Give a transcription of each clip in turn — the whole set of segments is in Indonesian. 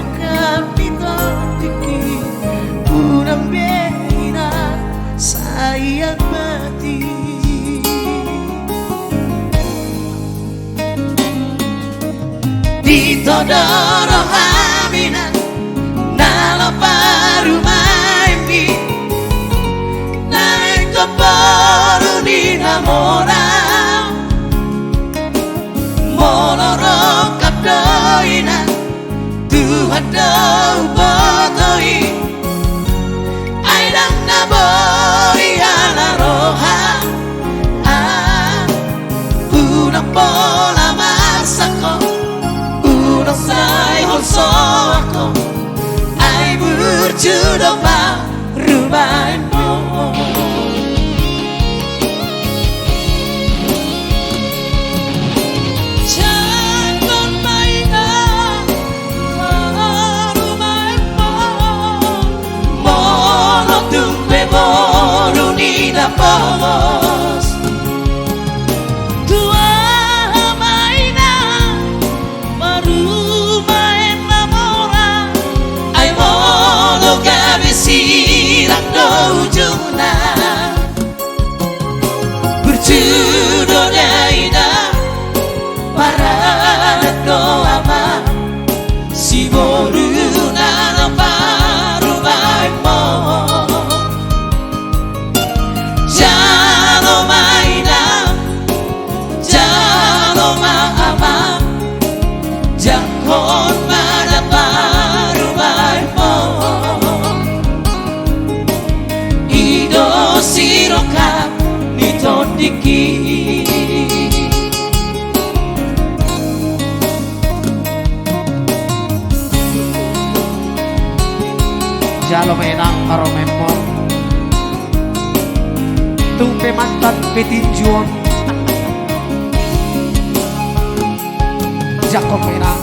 kapito tiki unang bina sayang mati dito doro haminan nala paru maimbi naik ke baru di namora monorok kapdoina Tuhan dau botoi aidang naboi ala roha unang pola masako unang sai holso ako ai berjudo pa rumahmu Pos Dua mainan baru main namora ai mono kabisirang do ujungna berjudul Aida para doa ma si boruna baru main mo Jangan pada baru baimo Ido siroka nitondiki Jalo menang karo mempo Tumpe mantan petinjuan Jakob menang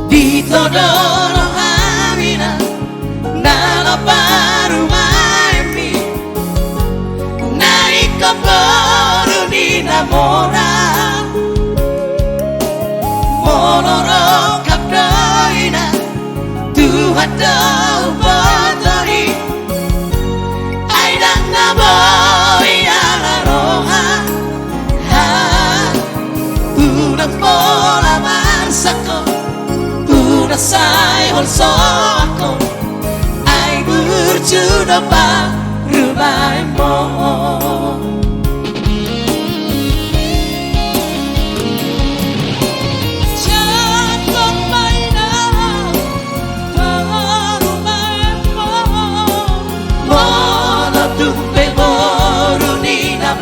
Dito doro hamina nala paru maimi naik ke baru di namora monorok kapdoina Tuhan dau botoi aidang naboi ala roha unang pola mansako unang sai holso ako ai berjudo pa rumahmu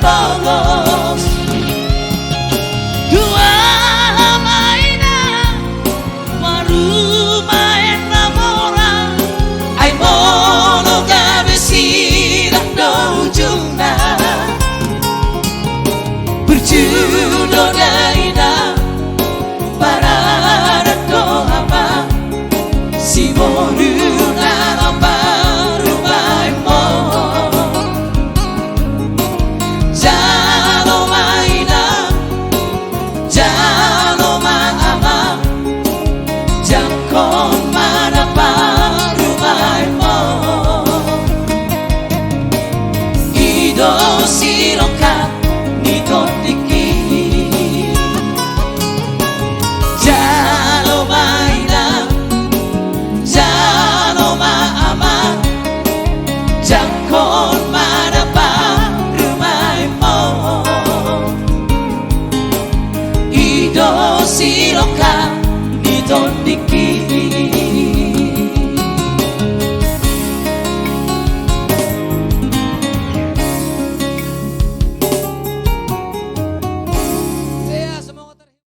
Pogos Dua mainan baru main namora ai mono kabisirang do ujungna berjudul Aida para doa ma si boruna baru maimo Jalo maama Jangko